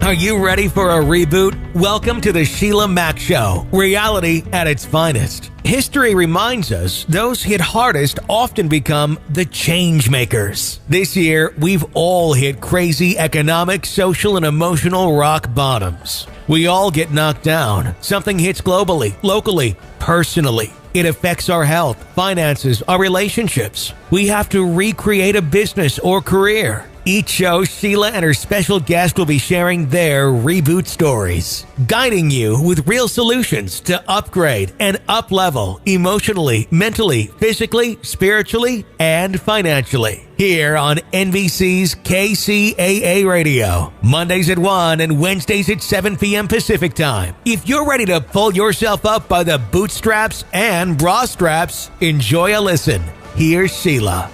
Are you ready for a reboot? Welcome to the Sheila Mac Show, reality at its finest. History reminds us those hit hardest often become the change makers. This year, we've all hit crazy economic, social, and emotional rock bottoms. We all get knocked down. Something hits globally, locally, personally. It affects our health, finances, our relationships. We have to recreate a business or career. Each show, Sheila and her special guest will be sharing their reboot stories, guiding you with real solutions to upgrade and up-level emotionally, mentally, physically, spiritually, and financially. Here on NBC's KCAA Radio, Mondays at 1 and Wednesdays at 7 p.m. Pacific Time. If you're ready to pull yourself up by the bootstraps and bra straps, enjoy a listen. Here's Sheila.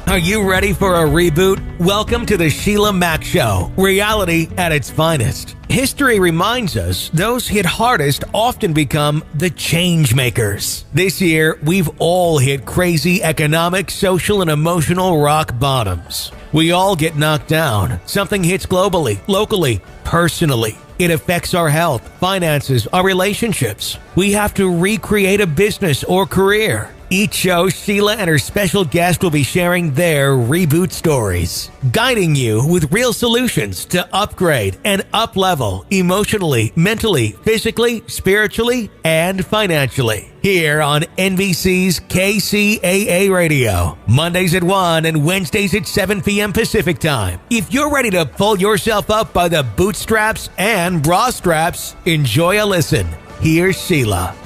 Are you ready for a reboot? Welcome to the Sheila Mac Show, reality at its finest. History reminds us those hit hardest often become the change makers. This year, we've all hit crazy economic, social, and emotional rock bottoms. We all get knocked down. Something hits globally, locally, personally. It affects our health, finances, our relationships. We have to recreate a business or career. Each show, Sheila and her special guest will be sharing their reboot stories, guiding you with real solutions to upgrade and up-level emotionally, mentally, physically, spiritually, and financially. Here on NBC's KCAA Radio, Mondays at 1 and Wednesdays at 7 p.m. Pacific Time. If you're ready to pull yourself up by the bootstraps and bra straps, enjoy a listen. Here's Sheila.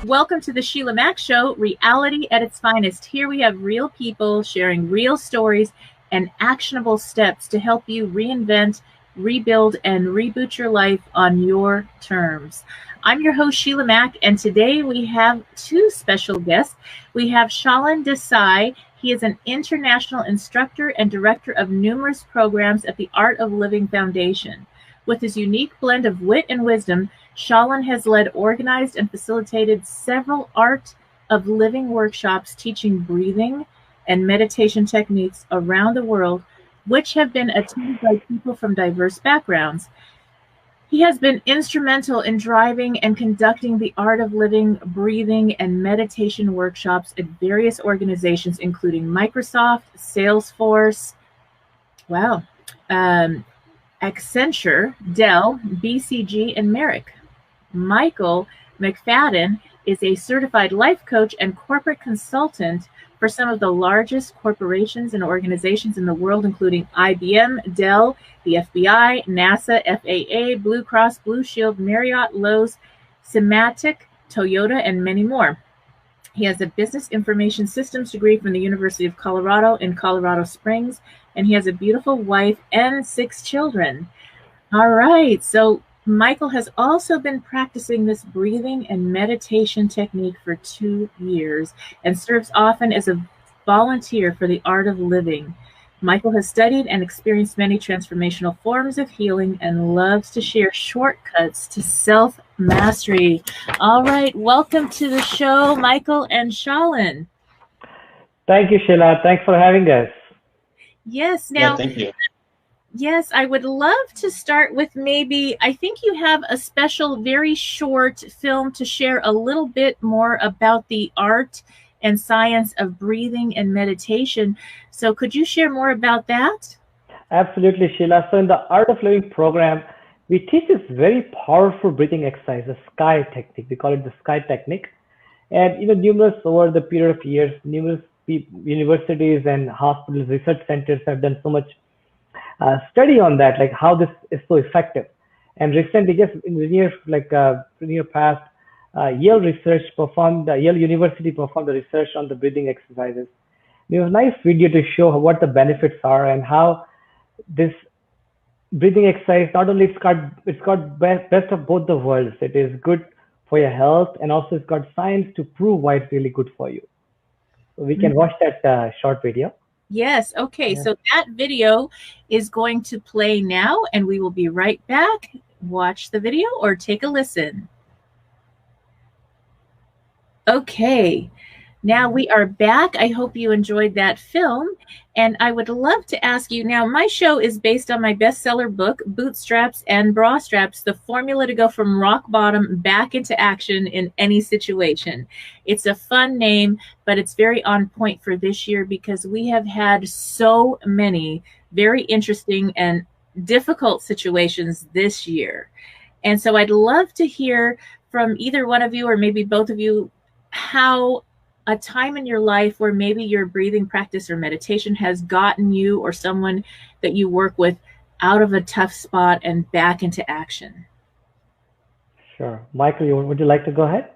Welcome to the Sheila Mac Show, reality at its finest. Here we have real people sharing real stories and actionable steps to help you reinvent, rebuild, and reboot your life on your terms. I'm your host, Sheila Mac, and today we have two special guests. We have Sheila Desai. He is an international instructor and director of numerous programs at the Art of Living Foundation. With his unique blend of wit and wisdom, Sheila has led, organized, and facilitated several Art of Living workshops teaching breathing and meditation techniques around the world, which have been attended by people from diverse backgrounds. He has been instrumental in driving and conducting the Art of Living, breathing, and meditation workshops at various organizations, including Microsoft, Salesforce, Accenture, Dell, BCG, and Merrick. Michael McFadden is a certified life coach and corporate consultant for some of the largest corporations and organizations in the world, including IBM, Dell, the FBI, NASA, FAA, Blue Cross Blue Shield, Marriott, Lowe's, Symantec, Toyota, and many more. He has a business information systems degree from the University of Colorado in Colorado Springs, and he has a beautiful wife and 6 children. All right, so Michael has also been practicing this breathing and meditation technique for 2 years and serves often as a volunteer for the Art of Living. Michael has studied and experienced many transformational forms of healing and loves to share shortcuts to self-mastery. All right, welcome to the show, Michael and Sheila. Thank you, Sheila. Thanks for having us. Yes, now, thank you. Yes, I would love to start with I think you have a special, very short film to share a little bit more about the art and science of breathing and meditation. So could you share more about that? Absolutely, Sheila. So in the Art of Living program, we teach this very powerful breathing exercise, the SKY technique. We call it the SKY technique. And numerous over the period of years, numerous universities and hospitals, research centers have done so much study on that, like how this is so effective. And recently, just in the near past, Yale University performed a research on the breathing exercises. We have a nice video to show what the benefits are and how this breathing exercise, not only it's got best of both the worlds. It is good for your health, and also it's got science to prove why it's really good for you. So we can watch that short video. Yes. Okay. Yeah. So that video is going to play now, and we will be right back. Watch the video or take a listen. Okay. Now we are back. I hope you enjoyed that film. And I would love to ask you now, my show is based on my bestseller book, Bootstraps and Bra Straps, the formula to go from rock bottom back into action in any situation. It's a fun name, but it's very on point for this year because we have had so many very interesting and difficult situations this year. And so I'd love to hear from either one of you or maybe both of you how a time in your life where maybe your breathing practice or meditation has gotten you or someone that you work with out of a tough spot and back into action. Sure. Michael, would you like to go ahead?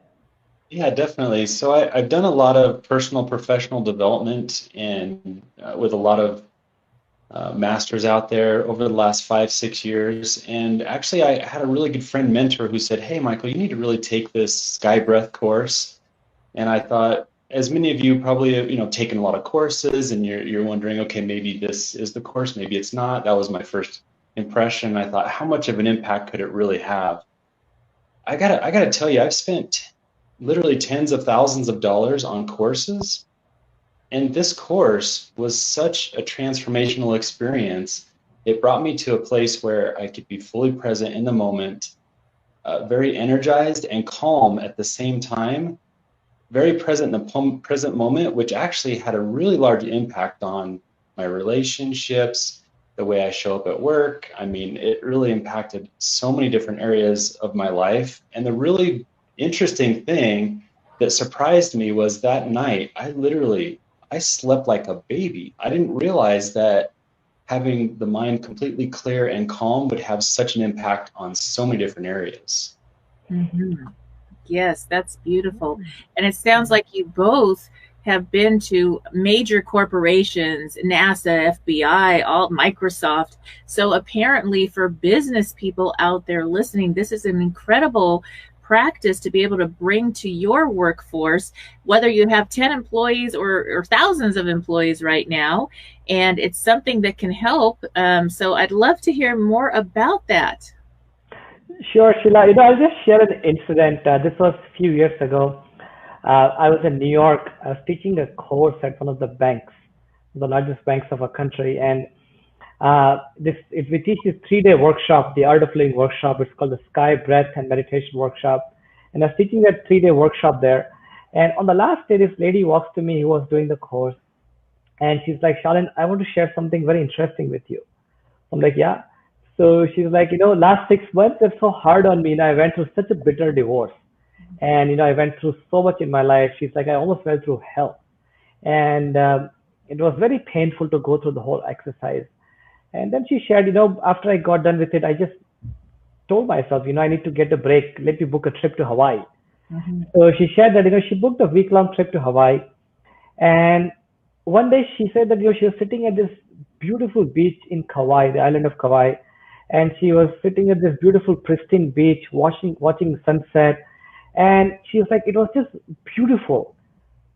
Yeah, definitely. So I've done a lot of personal professional development and with a lot of masters out there over the last 5, 6 years. And actually, I had a really good friend mentor who said, "Hey, Michael, you need to really take this Sky Breath course." And I thought, as many of you probably have, taken a lot of courses, and you're wondering, okay, maybe this is the course, maybe it's not. That was my first impression. I thought, how much of an impact could it really have? I gotta tell you, I've spent literally tens of thousands of dollars on courses, and this course was such a transformational experience. It brought me to a place where I could be fully present in the moment, very energized and calm at the same time, very present in the present moment, which actually had a really large impact on my relationships, the way I show up at work. I mean, it really impacted so many different areas of my life. And the really interesting thing that surprised me was that night, I slept like a baby. I didn't realize that having the mind completely clear and calm would have such an impact on so many different areas. Mm-hmm. Yes, that's beautiful. And it sounds like you both have been to major corporations, NASA, FBI, all Microsoft. So apparently for business people out there listening, this is an incredible practice to be able to bring to your workforce, whether you have 10 employees or thousands of employees right now. And it's something that can help. So I'd love to hear more about that. Sure, Sheila. I'll just share an incident. This was a few years ago. I was in New York. I was teaching a course at one of the banks, the largest banks of our country, and we teach this 3-day workshop, the Art of Living workshop. It's called the Sky Breath and Meditation workshop. And I was teaching that 3-day workshop there. And on the last day, this lady walks to me who was doing the course, and she's like, "Shalin, I want to share something very interesting with you." I'm like, "Yeah." So she's like, last 6 months are so hard on me. And I went through such a bitter divorce. And, I went through so much in my life. She's like, I almost went through hell. And it was very painful to go through the whole exercise. And then she shared, after I got done with it, I just told myself, I need to get a break. Let me book a trip to Hawaii. Mm-hmm. So she shared that, she booked a week-long trip to Hawaii. And one day she said that, she was sitting at this beautiful beach in Kauai, the island of Kauai. And she was sitting at this beautiful, pristine beach, watching sunset. And she was like, it was just beautiful.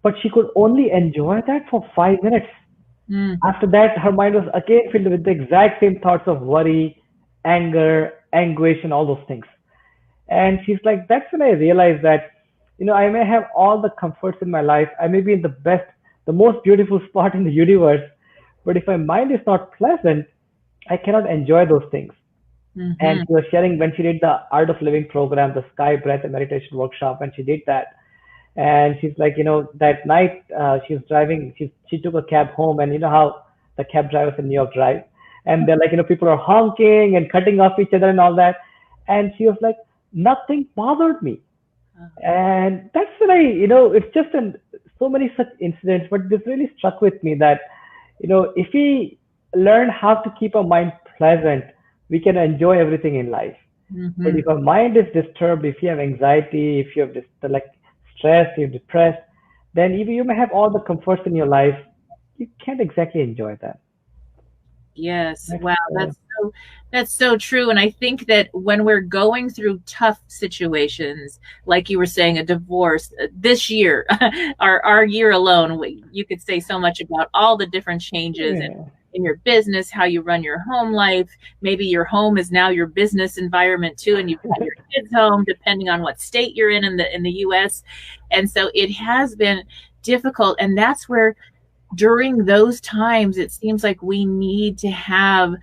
But she could only enjoy that for 5 minutes. Mm. After that, her mind was again filled with the exact same thoughts of worry, anger, anguish, and all those things. And she's like, that's when I realized that, I may have all the comforts in my life. I may be in the most beautiful spot in the universe. But if my mind is not pleasant, I cannot enjoy those things. Mm-hmm. And she was sharing when she did the Art of Living program, the Sky Breath and Meditation workshop, and she did that. And she's like, that night she was driving, she took a cab home, and you know how the cab drivers in New York drive, and they're like, people are honking and cutting off each other and all that. And she was like, nothing bothered me. And that's when it's just so many such incidents, but this really struck with me that, if we learn how to keep our mind pleasant, we can enjoy everything in life. Mm-hmm. But if our mind is disturbed, if you have anxiety, if you have stress, you're depressed, then even you may have all the comforts in your life, you can't exactly enjoy that. Yes. Wow, that's That's so true. And I think that when we're going through tough situations, like you were saying, a divorce this year, our year alone, you could say so much about all the different changes Yeah. in your business, how you run your home life. Maybe your home is now your business environment too, and you've got your kids home, depending on what state you're in the US. And so it has been difficult. And that's where during those times, it seems like we need to have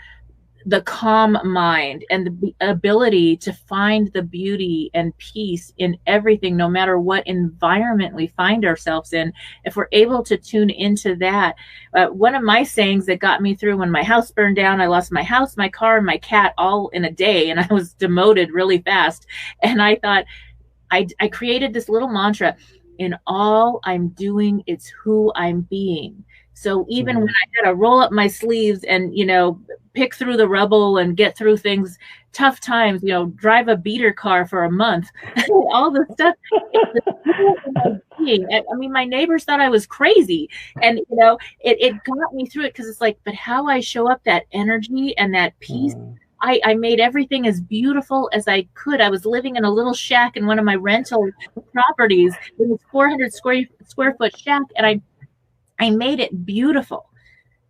the calm mind and the ability to find the beauty and peace in everything, no matter what environment we find ourselves in. If we're able to tune into that, one of my sayings that got me through when my house burned down, I lost my house, my car, and my cat all in a day, and I was demoted really fast. And I thought, I created this little mantra: in all I'm doing, it's who I'm being. So even when I had to roll up my sleeves and, pick through the rubble and get through things, tough times, drive a beater car for a month, all this stuff. I mean, my neighbors thought I was crazy. And, it got me through it, because it's like, but how I show up, that energy and that peace, I made everything as beautiful as I could. I was living in a little shack in one of my rental properties. It was 400 square foot shack, and I made it beautiful.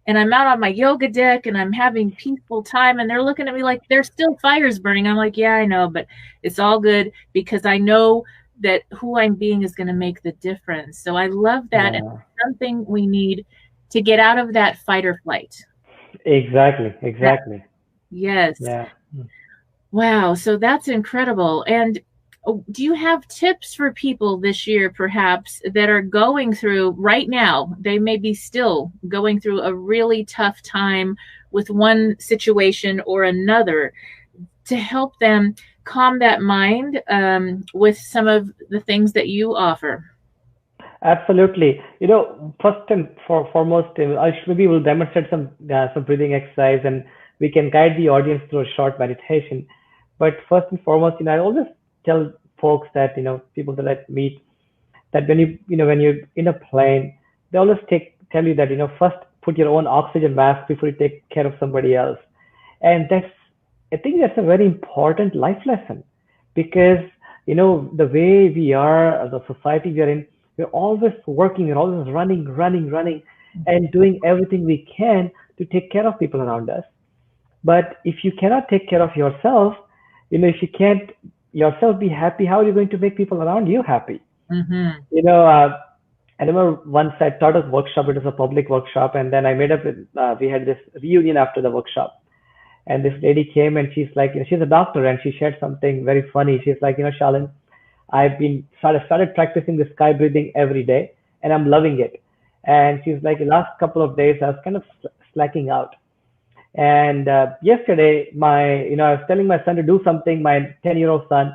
And I'm out on my yoga deck and I'm having peaceful time, and they're looking at me like there's still fires burning. I'm like, yeah, I know, but it's all good, because I know that who I'm being is going to make the difference. So I love that. And it's something we need to get out of that fight or flight. Exactly. Yes. Yeah. Wow. So that's incredible. And do you have tips for people this year, perhaps, that are going through right now? They may be still going through a really tough time with one situation or another, to help them calm that mind with some of the things that you offer. Absolutely. First and foremost, maybe we'll demonstrate some breathing exercise, and we can guide the audience through a short meditation. But first and foremost, I always tell folks that, people that I meet, that when you're in a plane, they always tell you that, first put your own oxygen mask before you take care of somebody else. And I think that's a very important life lesson, because, the way we are, the society we are in, we're always working, we're always running, and doing everything we can to take care of people around us. But if you cannot take care of yourself, if you can't yourself be happy, how are you going to make people around you happy? I remember once I taught a workshop. It was a public workshop, and then I made up with, we had this reunion after the workshop, and this lady came, and she's like, she's a doctor, and she shared something very funny. She's like, Shalin, I've been started practicing the sky breathing every day, and I'm loving it. And she's like, the last couple of days I was kind of slacking out. And yesterday, I was telling my son to do something, my 10-year-old son,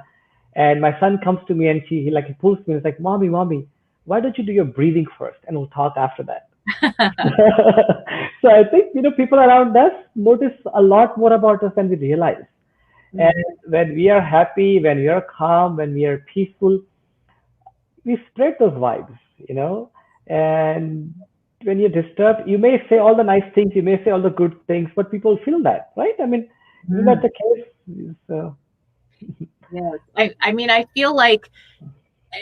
and my son comes to me and he pulls me and is like, mommy, why don't you do your breathing first, and we'll talk after that. So I think, people around us notice a lot more about us than we realize. And when we are happy, when we are calm, when we are peaceful, we spread those vibes, and when you're disturbed, you may say all the nice things, you may say all the good things, but people feel that, right? I mean, isn't that the case? So. Yes. I mean, I feel like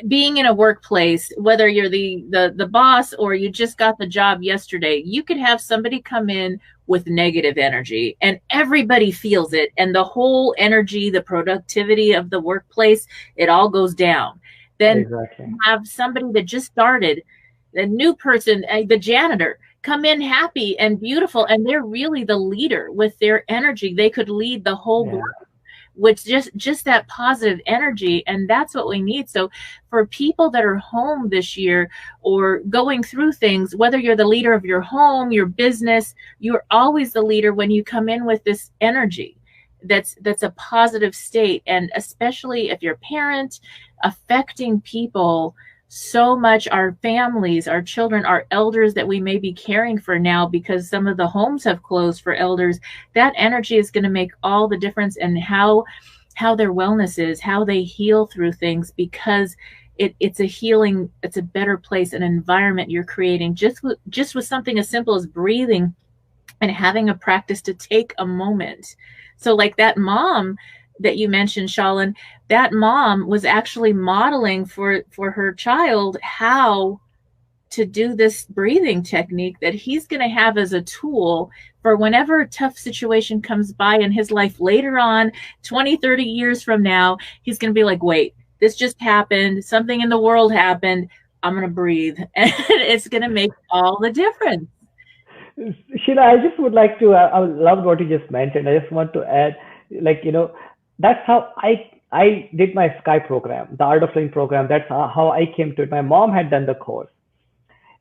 being in a workplace, whether you're the boss or you just got the job yesterday, you could have somebody come in with negative energy and everybody feels it. And the whole energy, the productivity of the workplace, it all goes down. Then Exactly. you have somebody that just started, the new person, the janitor, come in happy and beautiful, and they're really the leader with their energy. They could lead the whole group with just that positive energy, and that's what we need. So for people that are home this year or going through things, whether you're the leader of your home, your business, you're always the leader when you come in with this energy that's a positive state. And especially if you're a parent, affecting people so much, our families, our children, our elders that we may be caring for now, because some of the homes have closed for elders, that energy is going to make all the difference in how their wellness is, how they heal through things, because it's a healing, it's a better place, an environment you're creating just with something as simple as breathing and having a practice to take a moment. So like that mom that you mentioned, Shalin, that mom was actually modeling for her child how to do this breathing technique that he's going to have as a tool for whenever a tough situation comes by in his life later on, 20, 30 years from now, he's going to be like, wait, this just happened. Something in the world happened. I'm going to breathe. And it's going to make all the difference. Sheila, I just would like to, I loved what you just mentioned. I just want to add, like, that's how I did my Sky program, the Art of Living program. That's how I came to it. My mom had done the course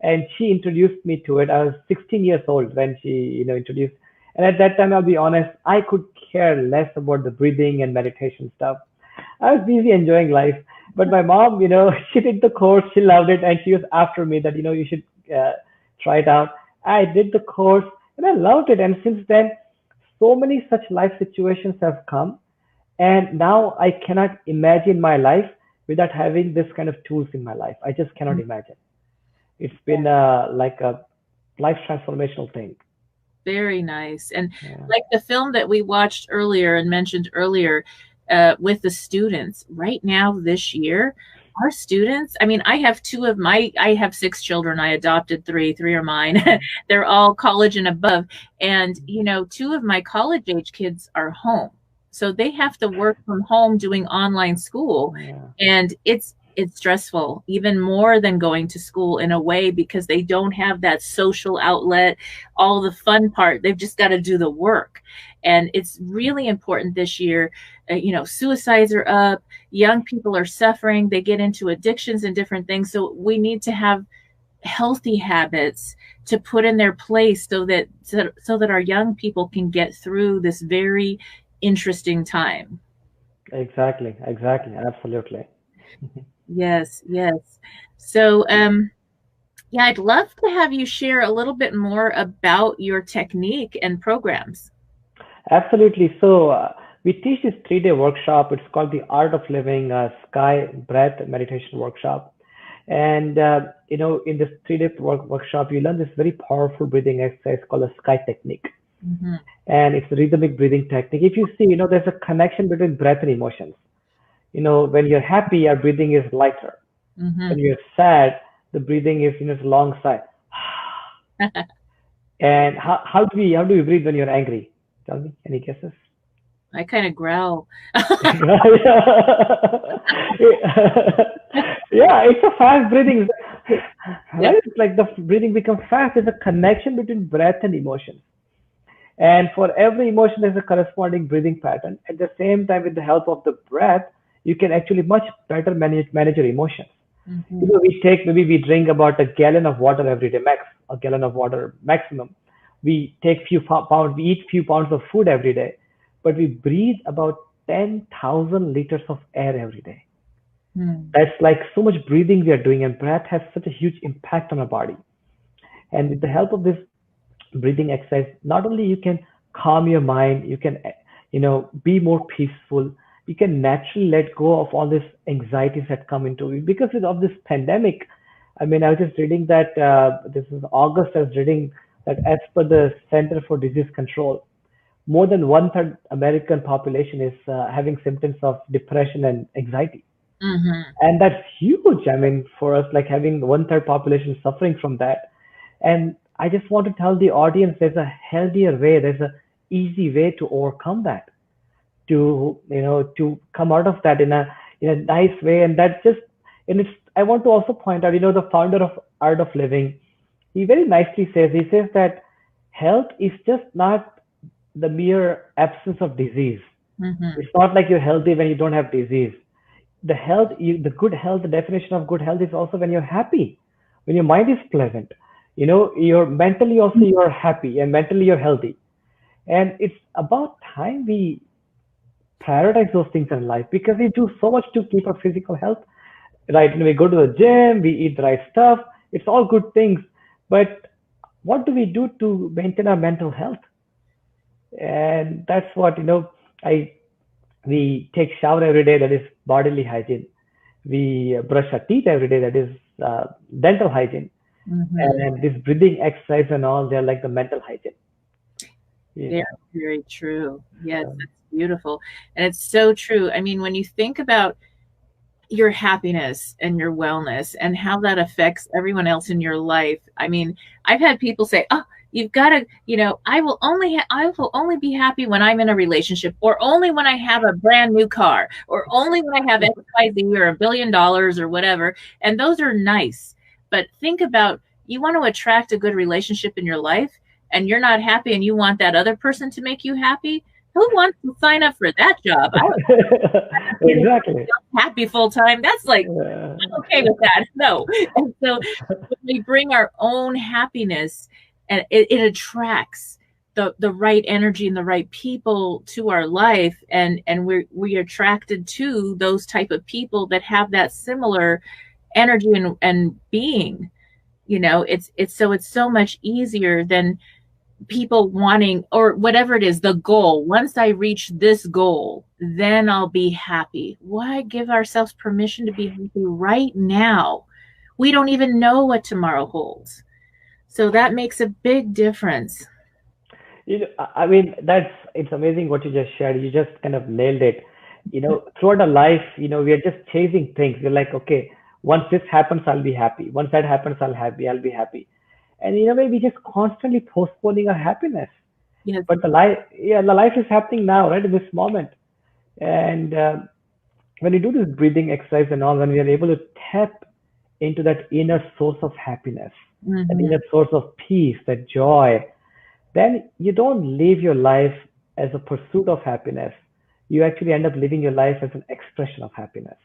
and she introduced me to it. I was 16 years old when she, introduced. And at that time, I'll be honest, I could care less about the breathing and meditation stuff. I was busy enjoying life. But my mom, she did the course, she loved it, and she was after me that, you should try it out. I did the course and I loved it. And since then, so many such life situations have come. And now I cannot imagine my life without having this kind of tools in my life. I just cannot imagine. It's been like a life transformational thing. Very nice. And like the film that we watched earlier and mentioned earlier with the students, right now this year, our students, I mean, I have I have 6 children. I adopted 3 are mine. They're all college and above. And, 2 of my college age kids are home. So they have to work from home doing online school. And it's stressful, even more than going to school in a way, because they don't have that social outlet, all the fun part. They've just got to do the work. And it's really important this year. Suicides are up, young people are suffering, they get into addictions and different things. So we need to have healthy habits to put in their place so that our young people can get through this very interesting time. Exactly. Absolutely. Yes. So, I'd love to have you share a little bit more about your technique and programs. Absolutely. So we teach this 3-day workshop. It's called the Art of Living Sky Breath Meditation Workshop. And, in this 3-day workshop, you learn this very powerful breathing exercise called the Sky technique. Mm-hmm. And it's a rhythmic breathing technique. If you see, there's a connection between breath and emotions. When you're happy, your breathing is lighter. Mm-hmm. When you're sad, the breathing is, it's a long sigh. And how do we breathe when you're angry? Tell me, any guesses? I kind of growl. Yeah, it's a fast breathing. Right? It's like the breathing becomes fast. There's a connection between breath and emotion. And for every emotion, there's a corresponding breathing pattern. At the same time, with the help of the breath, you can actually much better manage your emotions. Mm-hmm. We drink about a gallon of water every day, a gallon of water maximum. We take we eat few pounds of food every day, but we breathe about 10,000 liters of air every day. That's like so much breathing we are doing, and breath has such a huge impact on our body. And with the help of this breathing exercise, not only you can calm your mind, you can, be more peaceful. You can naturally let go of all these anxieties that come into it because of this pandemic. I mean, I was just reading that this is August. I was reading that as per the Center for Disease Control, more than 1/3 American population is having symptoms of depression and anxiety. Mm-hmm. And that's huge. I mean, for us, like having 1/3 population suffering from that. And I just want to tell the audience there's a healthier way, there's an easy way to overcome that, to come out of that in a nice way. And that just, and it's, I want to also point out, the founder of Art of Living, he very nicely says, that health is just not the mere absence of disease. Mm-hmm. It's not like you're healthy when you don't have disease. The good health, the definition of good health is also when you're happy, when your mind is pleasant. You're mentally also you're happy and mentally you're healthy. And it's about time we prioritize those things in life because we do so much to keep our physical health, right? We go to the gym, we eat the right stuff. It's all good things. But what do we do to maintain our mental health? And that's what, we take shower every day, that is bodily hygiene. We brush our teeth every day, that is dental hygiene. Mm-hmm. And this breathing exercise and all, they're like the mental hygiene. Yeah. Very, very true. Yes, that's beautiful. And it's so true. I mean, when you think about your happiness and your wellness and how that affects everyone else in your life. I mean, I've had people say, "Oh, you've got to, I will only be happy when I'm in a relationship, or only when I have a brand new car, or only when I have XYZ or $1 billion or whatever." And those are nice, but think about, you want to attract a good relationship in your life, and you're not happy, and you want that other person to make you happy. Who wants to sign up for that job? I would Exactly. happy full time. That's like, Uh, I'm okay with that. No. And so when we bring our own happiness, and it attracts the right energy and the right people to our life, and we're attracted to those type of people that have that similar energy and being. It's so much easier than people wanting, or whatever it is, the goal. Once I reach this goal, then I'll be happy. Why give ourselves permission to be happy right now? We don't even know what tomorrow holds. So that makes a big difference. I mean, it's amazing what you just shared. You just kind of nailed it. Throughout our life, we are just chasing things. We're like, okay, once this happens, I'll be happy. Once that happens, I'll be happy. And maybe just constantly postponing our happiness. Yes. But the life is happening now, right, in this moment. And when you do this breathing exercise and all, when we are able to tap into that inner source of happiness, that Mm-hmm. inner source of peace, that joy, then you don't live your life as a pursuit of happiness. You actually end up living your life as an expression of happiness.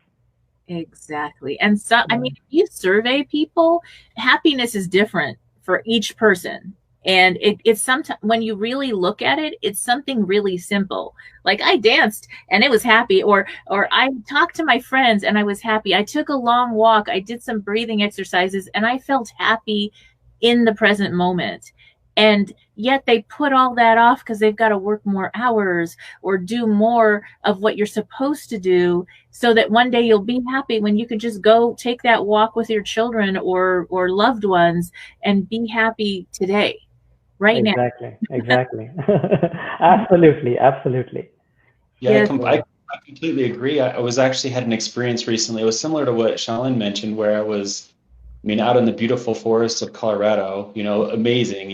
Exactly. And so, I Yeah. mean, if you survey people, happiness is different for each person. And it's sometimes, when you really look at it, it's something really simple. Like, I danced and it was happy, or I talked to my friends and I was happy. I took a long walk. I did some breathing exercises and I felt happy in the present moment. And yet they put all that off because they've got to work more hours or do more of what you're supposed to do, so that one day you'll be happy when you could just go take that walk with your children or loved ones and be happy today, right now. Exactly. Exactly. Absolutely. Absolutely. Yeah, Yes. Yeah. I completely agree. I was actually had an experience recently. It was similar to what Shalin mentioned, where I mean, out in the beautiful forests of Colorado, amazing,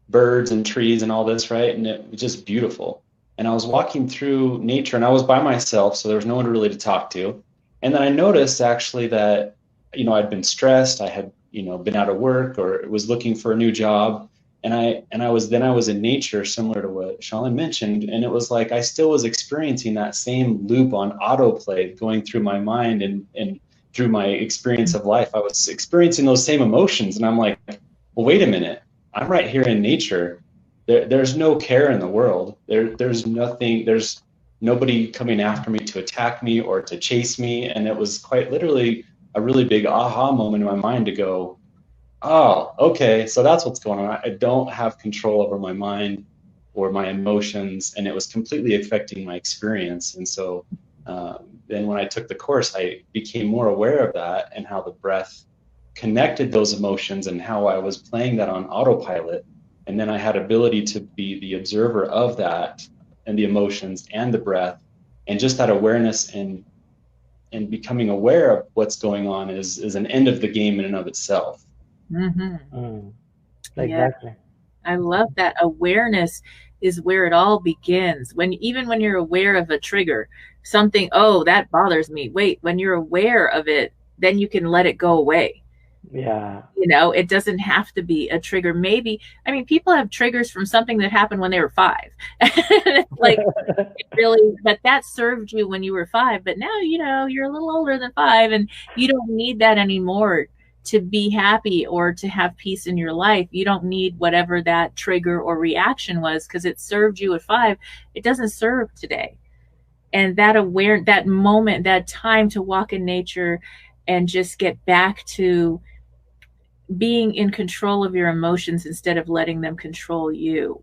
birds and trees and all this, right? And it was just beautiful. And I was walking through nature and I was by myself, so there was no one really to talk to. And then I noticed actually that, I'd been stressed. I had, been out of work or was looking for a new job. And I was in nature, similar to what Shalin mentioned, and it was like I still was experiencing that same loop on autoplay going through my mind and through my experience of life. I was experiencing those same emotions, and I'm like, well, wait a minute, I'm right here in nature. There's no care in the world. There's nothing. There's nobody coming after me to attack me or to chase me, and it was quite literally a really big aha moment in my mind to go, oh, okay. So that's what's going on. I don't have control over my mind or my emotions, and it was completely affecting my experience. And so then when I took the course, I became more aware of that and how the breath connected those emotions and how I was playing that on autopilot. And then I had ability to be the observer of that and the emotions and the breath, and just that awareness and becoming aware of what's going on is an end of the game in and of itself. Mm-hmm. Mm. Yeah, Exactly. I love that. Awareness is where it all begins. Even when you're aware of a trigger, something, oh, that bothers me. Wait, when you're aware of it, then you can let it go away. Yeah. It doesn't have to be a trigger. Maybe, I mean, people have triggers from something that happened when they were 5. It's like, really, but that served you when you were 5. But now, you're a little older than 5, and you don't need that anymore to be happy or to have peace in your life. You don't need whatever that trigger or reaction was, because it served you at 5. It doesn't serve today. And that moment, that time to walk in nature and just get back to being in control of your emotions instead of letting them control you.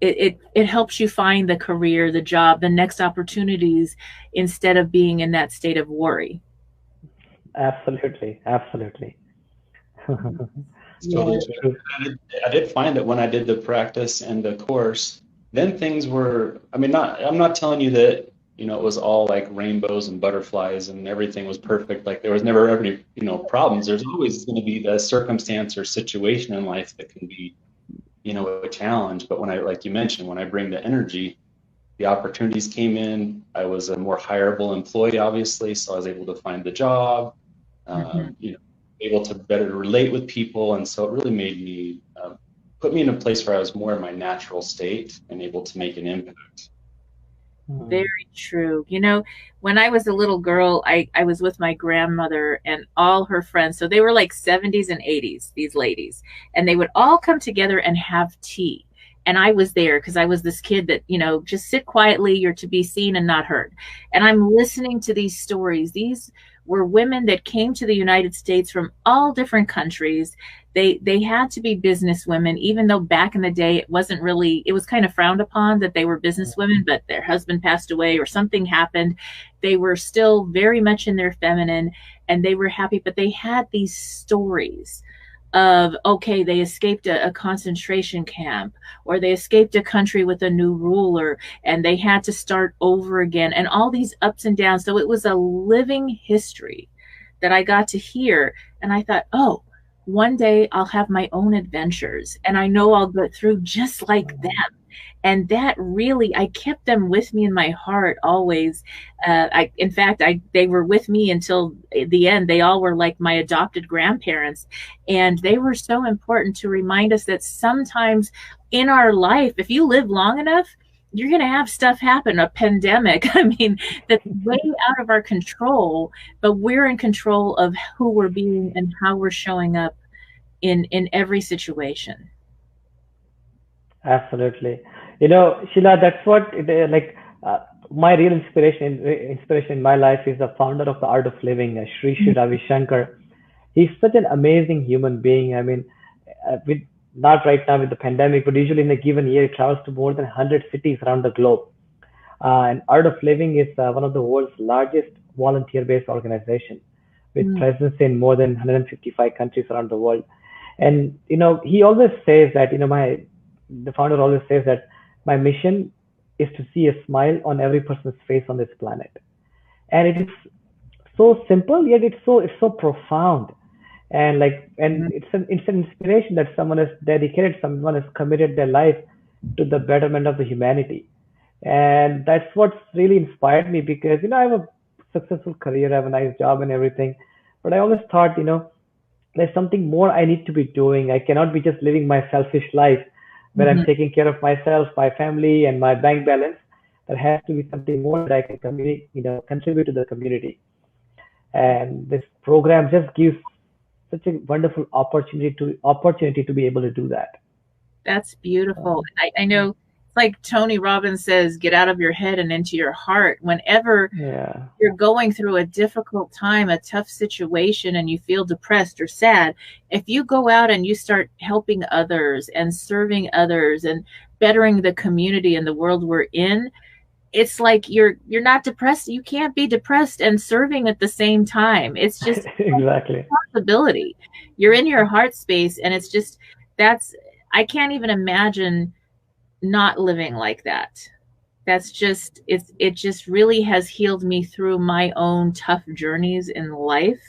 It helps you find the career, the job, the next opportunities, instead of being in that state of worry. Absolutely. Absolutely. It's Yeah. totally true. I did find that when I did the practice and the course, then things were, I mean, I'm not telling you that, it was all like rainbows and butterflies and everything was perfect. Like there was never any, problems. There's always going to be the circumstance or situation in life that can be, a challenge. But when like you mentioned, when I bring the energy, the opportunities came in. I was a more hireable employee, obviously, so I was able to find the job, Mhm. able to better relate with people, and so it really made me put me in a place where I was more in my natural state and able to make an impact. Very true. When I was a little girl, I was with my grandmother and all her friends. So they were like 70s and 80s, these ladies. And they would all come together and have tea. And I was there because I was this kid that, just sit quietly, you're to be seen and not heard. And I'm listening to these stories. These were women that came to the United States from all different countries. They had to be business women, even though back in the day it was kind of frowned upon that they were business women, but their husband passed away or something happened. They were still very much in their feminine and they were happy, but they had these stories of, okay, they escaped a concentration camp, or they escaped a country with a new ruler and they had to start over again, and all these ups and downs. So it was a living history that I got to hear. And I thought, oh, one day I'll have my own adventures and I know I'll go through just like them. And that really, I kept them with me in my heart always. In fact, they were with me until the end. They all were like my adopted grandparents, and they were so important to remind us that sometimes in our life, if you live long enough, you're going to have stuff happen, a pandemic. I mean, that's way out of our control, but we're in control of who we're being and how we're showing up in every situation. Absolutely. Sheila, that's what my real inspiration in my life is the founder of the Art of Living, Sri Ravi Shankar. He's such an amazing human being. I mean, with not right now with the pandemic, but usually in a given year, he travels to more than 100 cities around the globe. And Art of Living is one of the world's largest volunteer-based organization with Mm. presence in more than 155 countries around the world. And he always says that the founder always says that my mission is to see a smile on every person's face on this planet. And it is so simple, yet it's so profound. And it's an inspiration that someone has dedicated, someone has committed their life to the betterment of the humanity. And that's what's really inspired me because I have a successful career, I have a nice job and everything. But I always thought, there's something more I need to be doing. I cannot be just living my selfish life where I'm Mhm. taking care of myself, my family, and my bank balance. There has to be something more that I can contribute to the community. And this program just gives such a wonderful opportunity to be able to do that. That's beautiful. Um, I know it's like Tony Robbins says, get out of your head and into your heart. Whenever yeah, you're going through a difficult time, a tough situation, and you feel depressed or sad, if you go out and you start helping others and serving others and bettering the community and the world we're in, it's like you're not depressed. You can't be depressed and serving at the same time. It's just exactly. possibility. You're in your heart space, and it's just that's I can't even imagine not living like that. That's just it just really has healed me through my own tough journeys in life.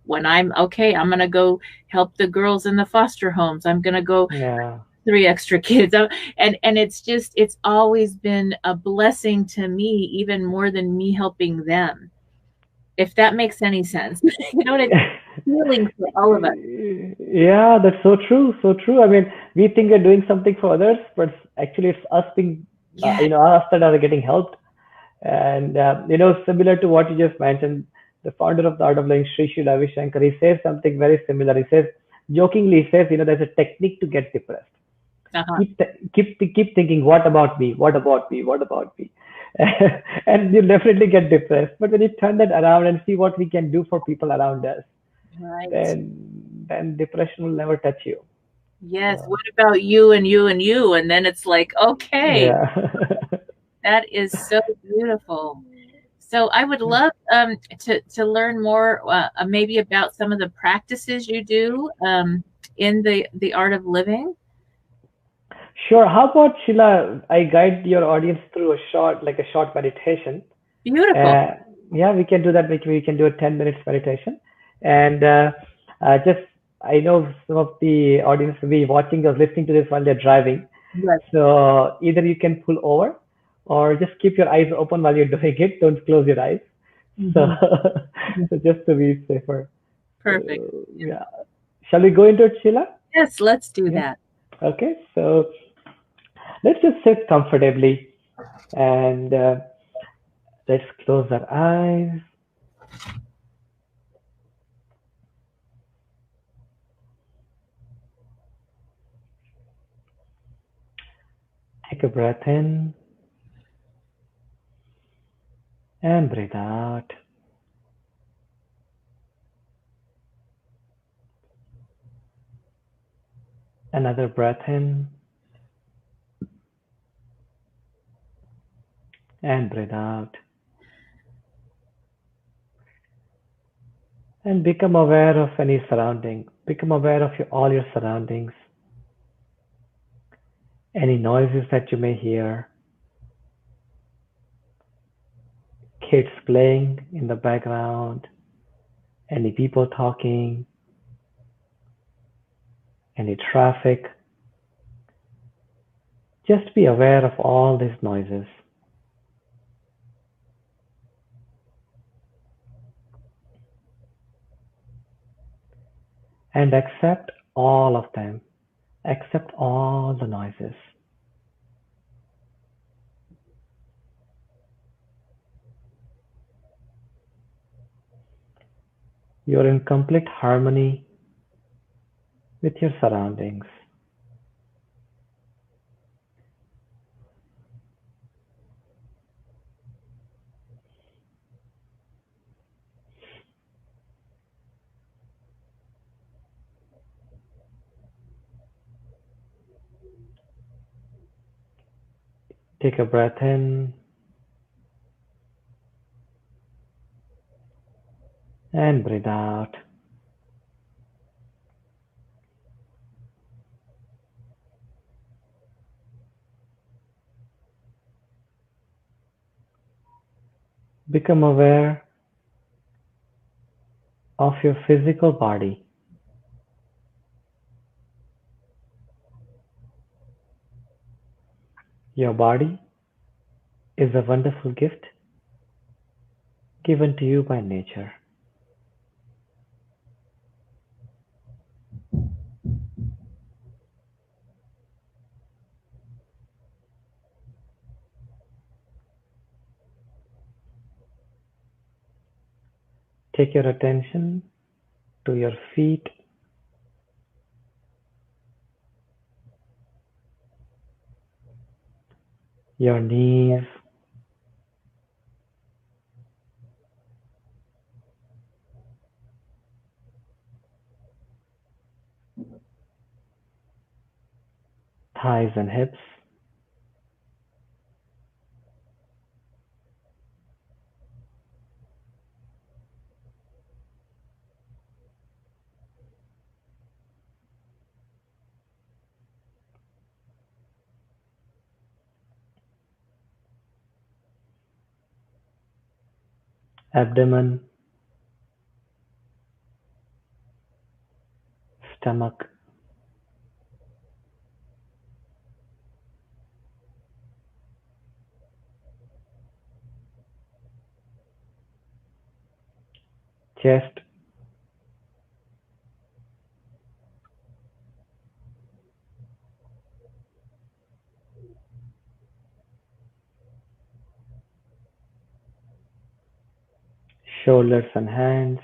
When I'm okay, I'm gonna go help the girls in the foster homes. I'm gonna go Yeah. three extra kids. And it's always been a blessing to me, even more than me helping them. If that makes any sense. It's healing for all of us. Yeah, that's so true, so true. I mean, we think we're doing something for others, but actually it's us being, Yeah. us that are getting helped. And similar to what you just mentioned, the founder of the Art of Living, Sri Ravi Shankar, he says something very similar. He says, jokingly, he says, there's a technique to get depressed. Uh-huh. Keep thinking, what about me? What about me? What about me? And you'll definitely get depressed. But when you turn that around and see what we can do for people around us, Right. then depression will never touch you. Yes. So, What about you and you and you? And then it's like, okay, yeah. that is so beautiful. So I would love to learn more, maybe about some of the practices you do. in the art of living? Sure. How about Sheila? I guide your audience through a short meditation. Beautiful. Uh, yeah, we can do that. We can do a 10 minutes meditation. And just, I know some of the audience will be watching or listening to this while they're driving. Yes. So either you can pull over or just keep your eyes open while you're doing it. Don't close your eyes. So, Mhm. so just to be safer. Perfect. Yeah. Shall we go into it, Sheila? Yes, let's do Yeah. that. Okay. So let's just sit comfortably and let's close our eyes. Take a breath in and breathe out. Another breath in and breathe out. And become aware of any surrounding. Become aware of all your surroundings. Any noises that you may hear. Kids playing in the background. Any people talking. Any traffic. Just be aware of all these noises. And accept all of them. Accept all the noises. You're in complete harmony with your surroundings. Take a breath in and breathe out. Become aware of your physical body. Your body is a wonderful gift given to you by nature. Take your attention to your feet, your knees, thighs and hips, abdomen, stomach, chest, shoulders and hands,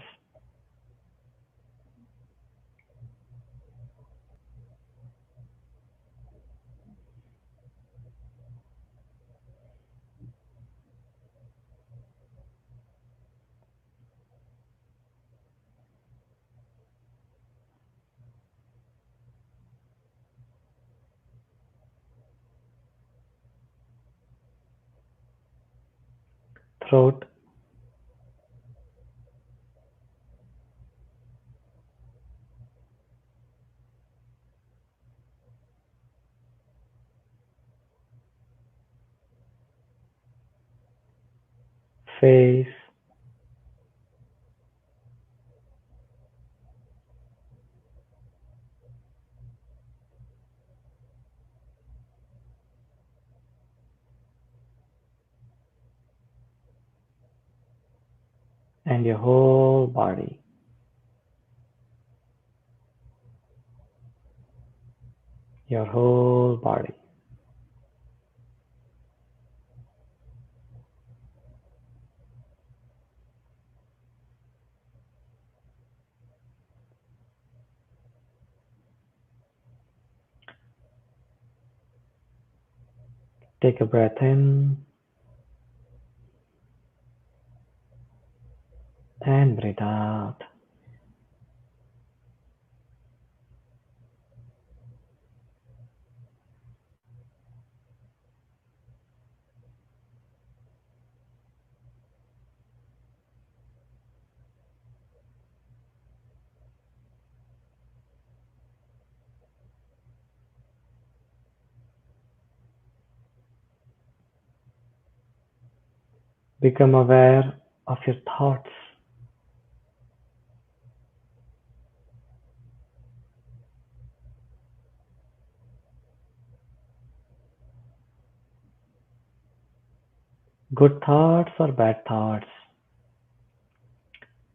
throat, and your whole body. Your whole body. Take a breath in and breathe out. Become aware of your thoughts. Good thoughts or bad thoughts.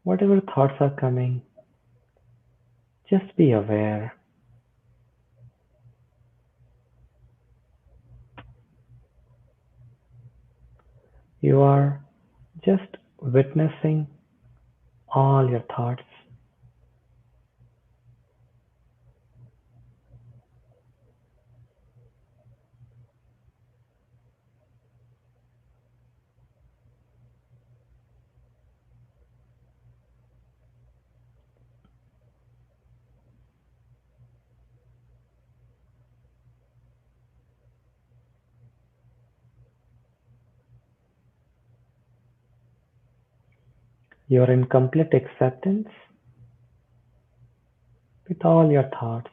Whatever thoughts are coming, just be aware. You are just witnessing all your thoughts. You are in complete acceptance with all your thoughts.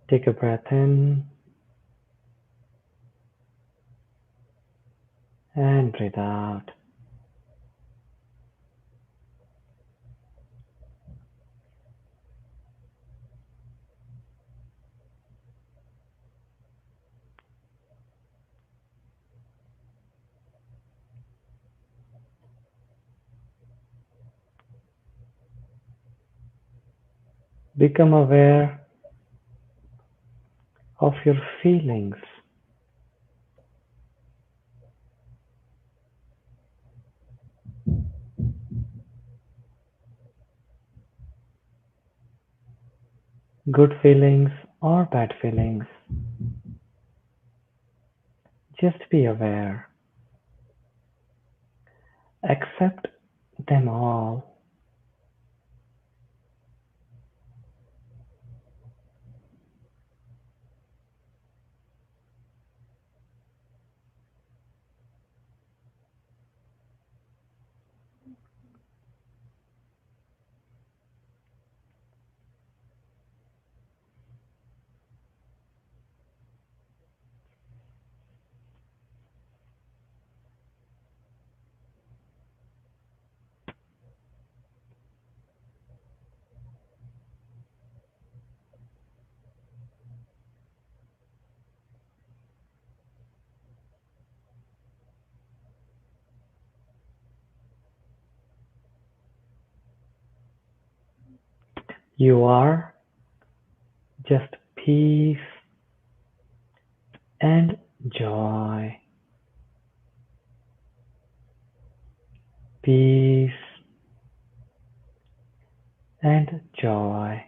Take a breath in and breathe out. Become aware of your feelings. Good feelings or bad feelings. Just be aware. Accept them all. You are just peace and joy. Peace and joy.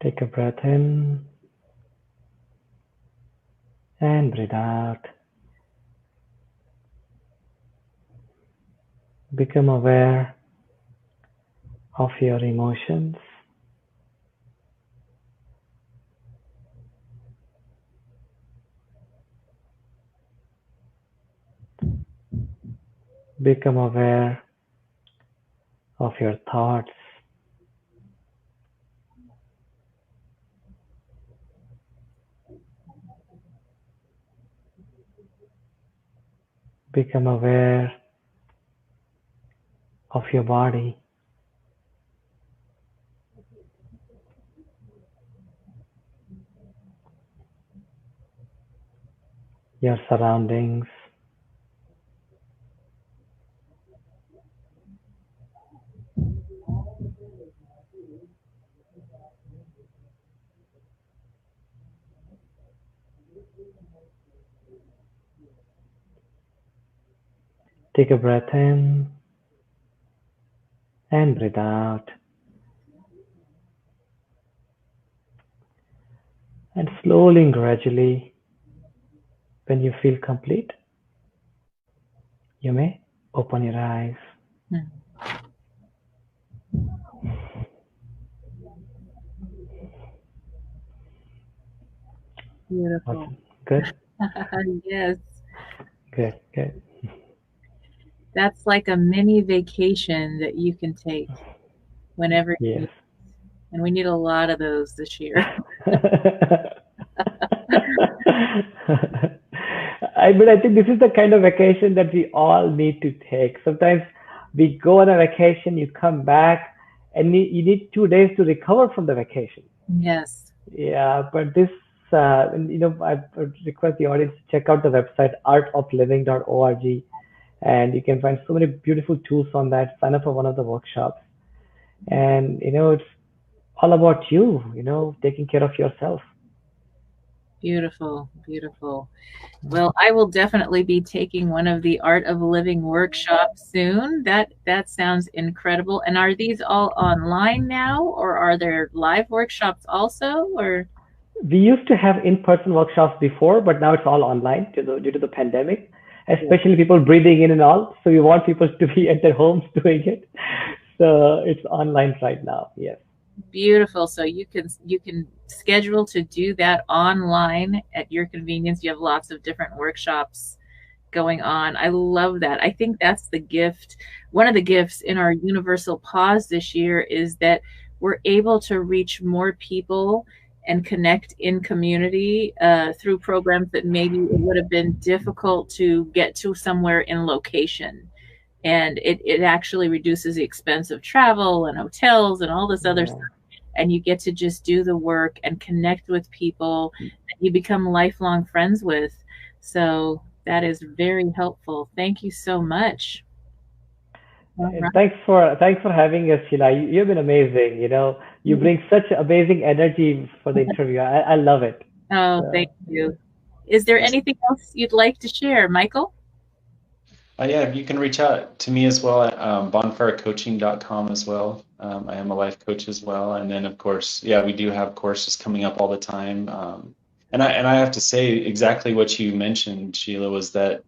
Take a breath in and breathe out. Become aware of your emotions. Become aware of your thoughts. Become aware of your body. Your surroundings. Take a breath in and breathe out. And slowly and gradually, when you feel complete, you may open your eyes. Beautiful. Awesome. Good? Yes. Good, good. That's like a mini vacation that you can take whenever you Yes. need. And we need a lot of those this year. But I think this is the kind of vacation that we all need to take. Sometimes we go on a vacation, you come back, and you need 2 days to recover from the vacation. Yes. Yeah, but this, I would request the audience to check out the website artofliving.org, and you can find so many beautiful tools on that. Sign up for one of the workshops, and it's all about you, taking care of yourself. Beautiful, beautiful. Well, I will definitely be taking one of the Art of Living workshops soon. That sounds incredible. And are these all online now, or are there live workshops also? Or We used to have in-person workshops before, but now it's all online due to the pandemic, especially people breathing in and all. So we want people to be at their homes doing it. So it's online right now. Yes. beautiful. So you can schedule to do that online at your convenience. You have lots of different workshops going on. I love that. I think that's the gift. One of the gifts in our universal pause this year is that we're able to reach more people and connect in community through programs that maybe it would have been difficult to get to somewhere in location. And it actually reduces the expense of travel and hotels and all this other Yeah. stuff. And you get to just do the work and connect with people that you become lifelong friends with. So that is very helpful. Thank you so much. All And right. thanks for having us, Sheila. You've been amazing. You bring such amazing energy for the interview. I love it. Oh, thank So, you. Is there anything else you'd like to share, Michael? Yeah, you can reach out to me as well at bonfirecoaching.com as well. I am a life coach as well. And then, of course, yeah, we do have courses coming up all the time. And I have to say exactly what you mentioned, Sheila, was that,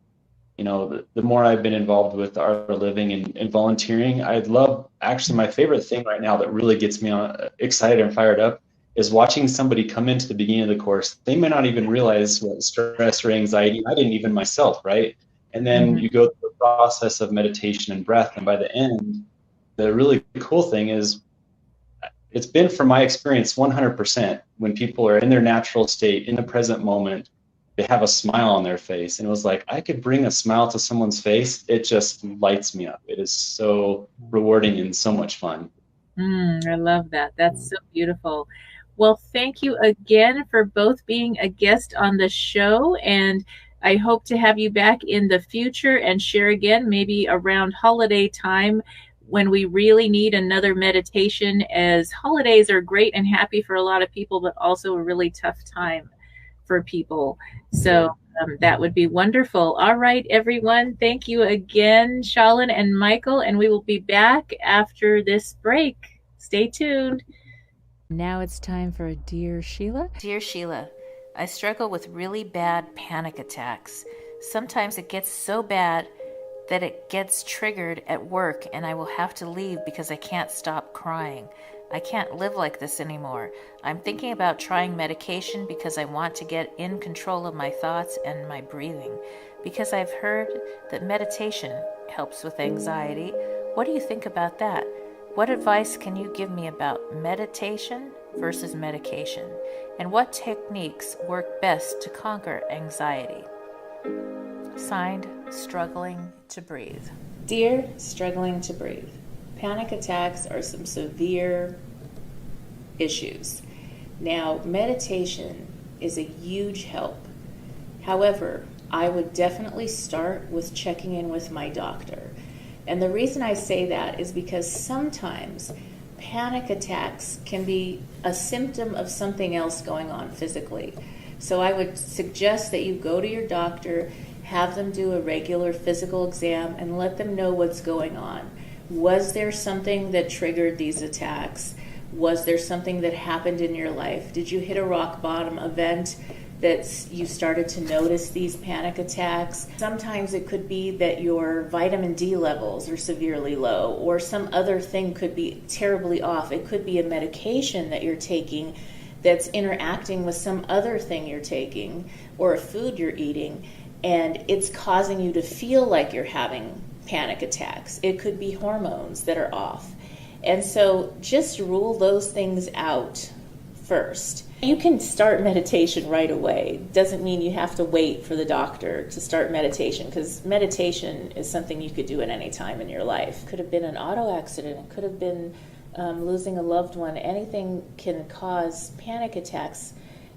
the more I've been involved with the art of living and volunteering, I love, actually, my favorite thing right now that really gets me excited and fired up is watching somebody come into the beginning of the course. They may not even realize what stress or anxiety, I didn't even myself, right? And then you go through the process of meditation and breath. And by the end, the really cool thing is it's been, from my experience, 100% when people are in their natural state, in the present moment, they have a smile on their face. And it was like, I could bring a smile to someone's face. It just lights me up. It is so rewarding and so much fun. I love that. That's so beautiful. Well, thank you again for both being a guest on the show. And I hope to have you back in the future and share again, maybe around holiday time when we really need another meditation, as holidays are great and happy for a lot of people, but also a really tough time for people. So that would be wonderful. All right, everyone. Thank you again, Shalin and Michael, and we will be back after this break. Stay tuned. Now it's time for Dear Sheila. Dear Sheila, I struggle with really bad panic attacks. Sometimes it gets so bad that it gets triggered at work and I will have to leave because I can't stop crying. I can't live like this anymore. I'm thinking about trying medication because I want to get in control of my thoughts and my breathing. Because I've heard that meditation helps with anxiety. What do you think about that? What advice can you give me about meditation versus medication? And what techniques work best to conquer anxiety? Signed, Struggling to Breathe. Dear Struggling to Breathe, panic attacks are some severe issues. Now, meditation is a huge help. However, I would definitely start with checking in with my doctor. And the reason I say that is because sometimes panic attacks can be a symptom of something else going on physically. So I would suggest that you go to your doctor, have them do a regular physical exam, and let them know what's going on. Was there something that triggered these attacks? Was there something that happened in your life? Did you hit a rock bottom event that you started to notice these panic attacks? Sometimes it could be that your vitamin D levels are severely low, or some other thing could be terribly off. It could be a medication that you're taking that's interacting with some other thing you're taking or a food you're eating, and it's causing you to feel like you're having panic attacks. It could be hormones that are off. And so just rule those things out first. You can start meditation right away. Doesn't mean you have to wait for the doctor to start meditation, because meditation is something you could do at any time in your life. Could have been an auto accident. It could have been losing a loved one. Anything can cause panic attacks,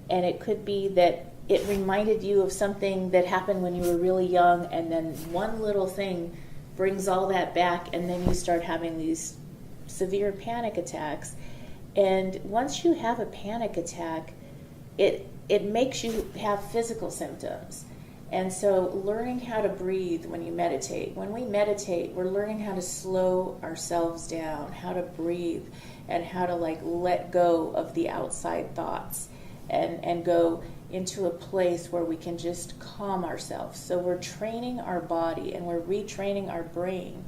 and it could be that it reminded you of something that happened when you were really young, and then one little thing brings all that back, and then you start having these severe panic attacks. And once you have a panic attack, it makes you have physical symptoms. And so learning how to breathe when you meditate. When we meditate, we're learning how to slow ourselves down, how to breathe, and how to let go of the outside thoughts and go into a place where we can just calm ourselves. So we're training our body and we're retraining our brain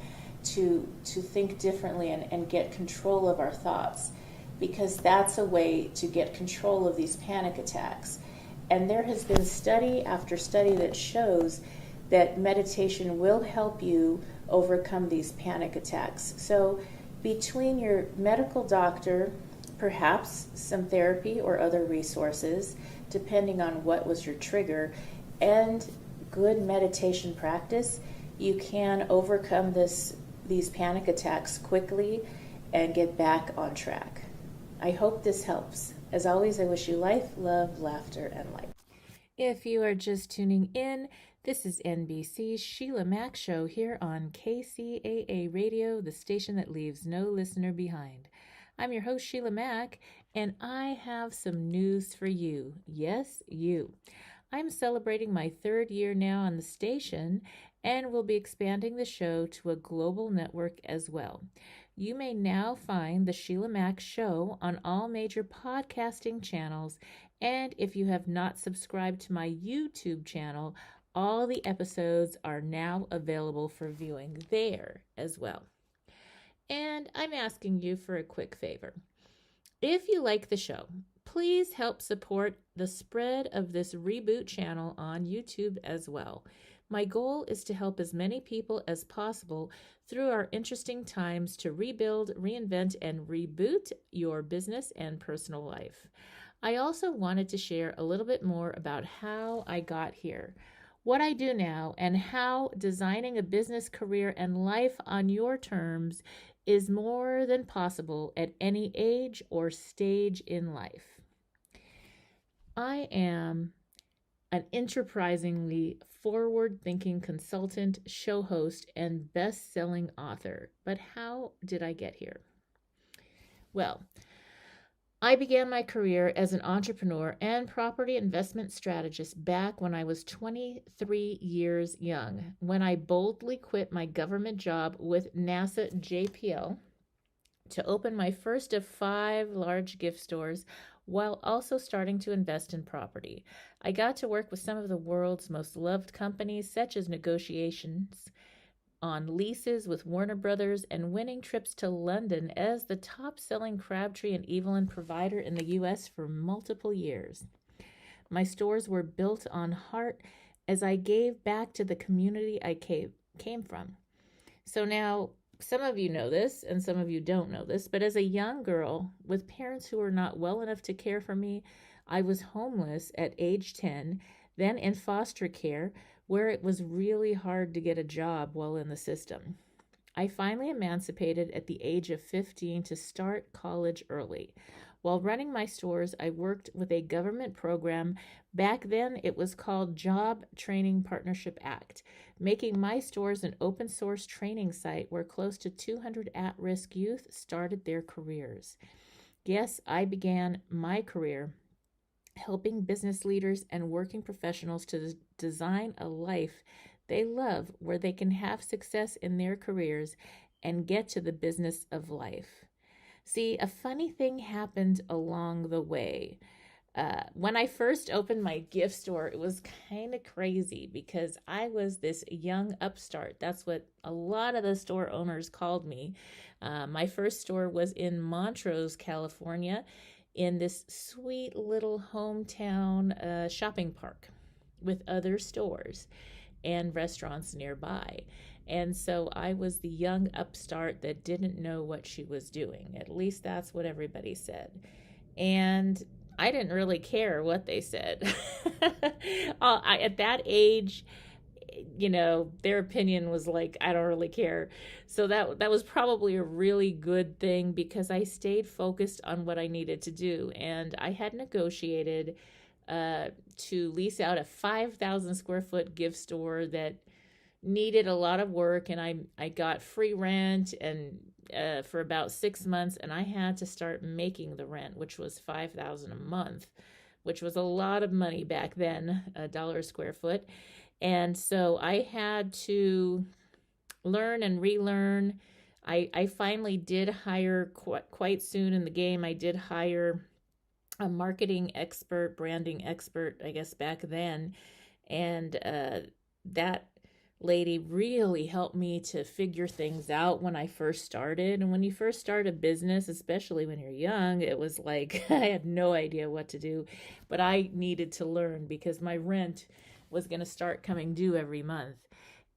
to think differently and get control of our thoughts, because that's a way to get control of these panic attacks. And there has been study after study that shows that meditation will help you overcome these panic attacks. So between your medical doctor, perhaps some therapy or other resources, depending on what was your trigger, and good meditation practice, you can overcome these panic attacks quickly and get back on track. I hope this helps. As always, I wish you life, love, laughter, and light. If you are just tuning in, this is NBC's Sheila Mack Show here on KCAA Radio, the station that leaves no listener behind. I'm your host, Sheila Mack, and I have some news for you. Yes, you. I'm celebrating my 3rd year now on the station and will be expanding the show to a global network as well. You may now find the Sheila Mack Show on all major podcasting channels, and if you have not subscribed to my YouTube channel, all the episodes are now available for viewing there as well. And I'm asking you for a quick favor. If you like the show, please help support the spread of this reboot channel on YouTube as well. My goal is to help as many people as possible through our interesting times to rebuild, reinvent, and reboot your business and personal life. I also wanted to share a little bit more about how I got here, what I do now, and how designing a business career and life on your terms is more than possible at any age or stage in life. I am an enterprisingly forward-thinking consultant, show host, and best-selling author. But how did I get here? Well, I began my career as an entrepreneur and property investment strategist back when I was 23 years young, when I boldly quit my government job with NASA JPL to open my first of 5 large gift stores while also starting to invest in property. I got to work with some of the world's most loved companies, such as negotiations on leases with Warner Brothers and winning trips to London as the top-selling Crabtree and Evelyn provider in the U.S. for multiple years. My stores were built on heart as I gave back to the community I came from. So now, some of you know this and some of you don't know this, but as a young girl with parents who were not well enough to care for me, I was homeless at age 10, then in foster care, where it was really hard to get a job while in the system. I finally emancipated at the age of 15 to start college early. While running my stores, I worked with a government program. Back then, it was called Job Training Partnership Act, making my stores an open source training site where close to 200 at-risk youth started their careers. Yes, I began my career helping business leaders and working professionals to design a life they love where they can have success in their careers and get to the business of life. See, a funny thing happened along the way. When I first opened my gift store, it was kind of crazy because I was this young upstart. That's what a lot of the store owners called me. My first store was in Montrose, California, in this sweet little hometown shopping park with other stores and restaurants nearby. And so I was the young upstart that didn't know what she was doing. At least that's what everybody said. And I didn't really care what they said. At that age, their opinion was like, I don't really care. So that was probably a really good thing because I stayed focused on what I needed to do. And I had negotiated to lease out a 5,000 square foot gift store that needed a lot of work, and I got free rent and for about 6 months, and I had to start making the rent, which was $5,000 a month, which was a lot of money back then, $1 a square foot. And so I had to learn and relearn. I finally did hire quite soon in the game. I did hire a marketing expert, branding expert, I guess back then. And that lady really helped me to figure things out when I first started. And when you first start a business, especially when you're young, it was like I had no idea what to do, but I needed to learn because my rent was going to start coming due every month.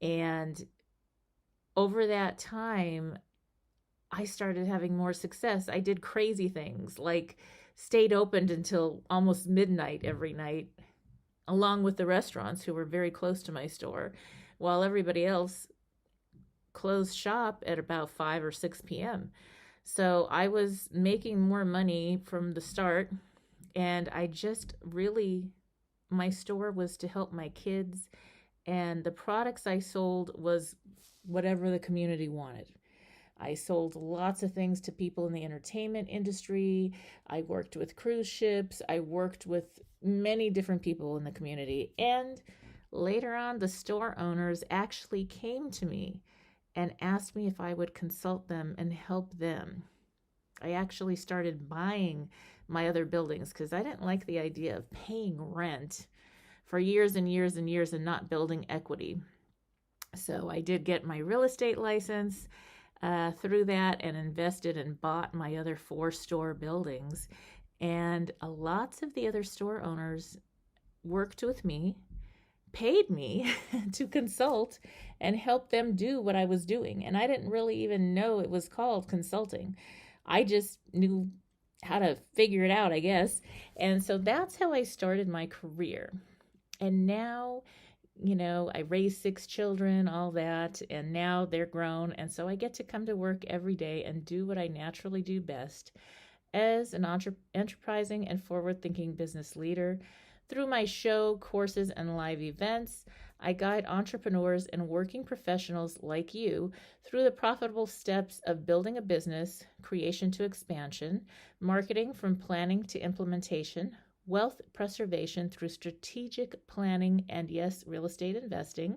And over that time, I started having more success. I did crazy things like stayed open until almost midnight every night, along with the restaurants who were very close to my store, while everybody else closed shop at about 5 or 6 p.m. So I was making more money from the start, and I just really, my store was to help my kids, and the products I sold was whatever the community wanted. I sold lots of things to people in the entertainment industry. I worked with cruise ships. I worked with many different people in the community. And later on, the store owners actually came to me and asked me if I would consult them and help them. I actually started buying my other buildings because I didn't like the idea of paying rent for years and years and years and not building equity. So I did get my real estate license through that and invested and bought my other 4 store buildings. And lots of the other store owners worked with me, paid me to consult and help them do what I was doing. And I didn't really even know it was called consulting. I just knew how to figure it out, I guess. And so that's how I started my career. And now, I raised 6 children, all that, and now they're grown. And so I get to come to work every day and do what I naturally do best as an enterprising and forward-thinking business leader. Through my show, courses, and live events, I guide entrepreneurs and working professionals like you through the profitable steps of building a business, creation to expansion, marketing from planning to implementation, wealth preservation through strategic planning and, yes, real estate investing,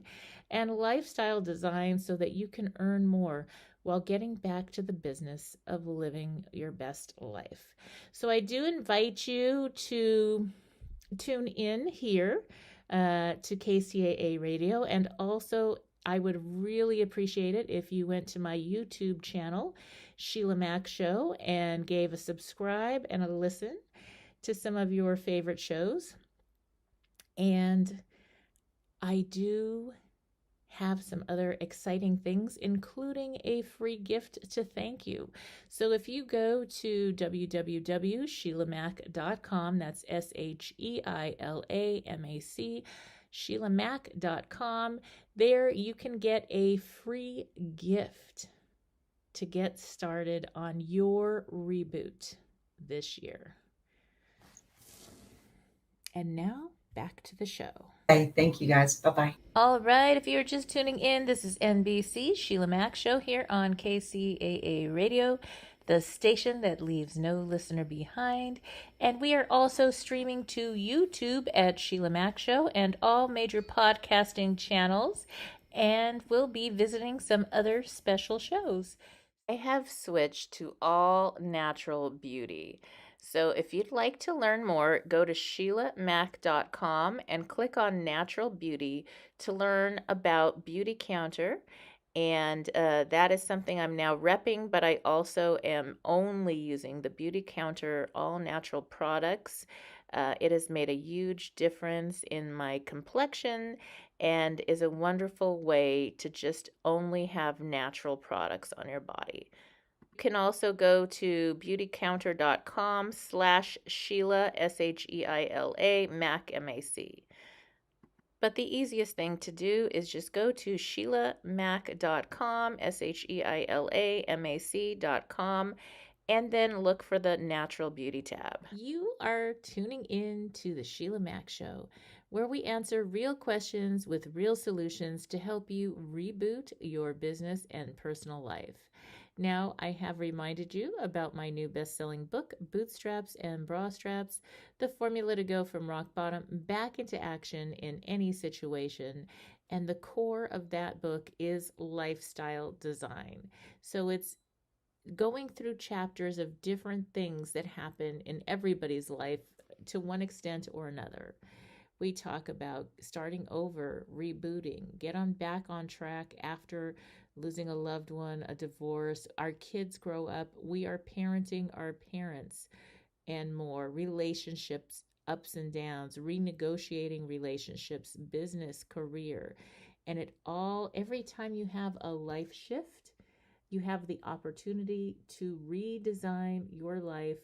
and lifestyle design so that you can earn more while getting back to the business of living your best life. So I do invite you to tune in here to KCAA Radio, and also I would really appreciate it if you went to my YouTube channel, Sheila Mac Show, and gave a subscribe and a listen to some of your favorite shows. And I do have some other exciting things, including a free gift to thank you. So if you go to www.sheilamac.com, that's SHEILAMAC, SheilaMac.com, there you can get a free gift to get started on your reboot this year. And now back to the show. Okay, thank you guys. Bye-bye. All right, if you're just tuning in, this is NBC Sheila Mac Show here on KCAA Radio, the station that leaves no listener behind. And we are also streaming to YouTube at Sheila Mac Show and all major podcasting channels. And we'll be visiting some other special shows. I have switched to all natural beauty. So if you'd like to learn more, go to SheilaMac.com and click on Natural Beauty to learn about Beauty Counter. And that is something I'm now repping, but I also am only using the Beauty Counter all natural products. It has made a huge difference in my complexion and is a wonderful way to just only have natural products on your body. You can also go to beautycounter.com/Sheila, SHEILA, Mac, MAC. But the easiest thing to do is just go to SheilaMac.com, SHEILAMAC.com, and then look for the Natural Beauty tab. You are tuning in to the Sheila Mac Show, where we answer real questions with real solutions to help you reboot your business and personal life. Now, I have reminded you about my new best-selling book, Bootstraps and Bra Straps, the formula to go from rock bottom back into action in any situation. And the core of that book is lifestyle design. So it's going through chapters of different things that happen in everybody's life to one extent or another. We talk about starting over, rebooting, get on back on track after losing a loved one, a divorce, our kids grow up, we are parenting our parents, and more, relationships, ups and downs, renegotiating relationships, business, career. And it all, every time you have a life shift, you have the opportunity to redesign your life.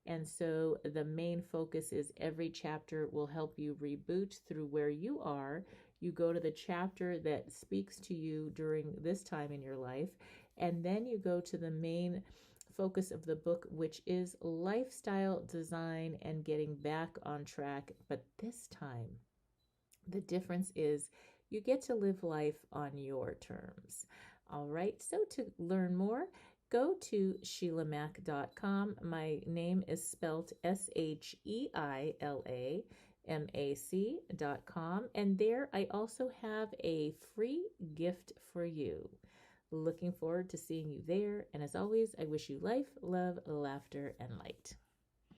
And so the main focus is every chapter will help you reboot through where you are. You go to the chapter that speaks to you during this time in your life, and then you go to the main focus of the book, which is lifestyle design and getting back on track. But this time, the difference is you get to live life on your terms. All right, so to learn more, go to SheilaMac.com. My name is spelt SHEILAMAC.com. And there I also have a free gift for you. Looking forward to seeing you there. And as always, I wish you life, love, laughter, and light.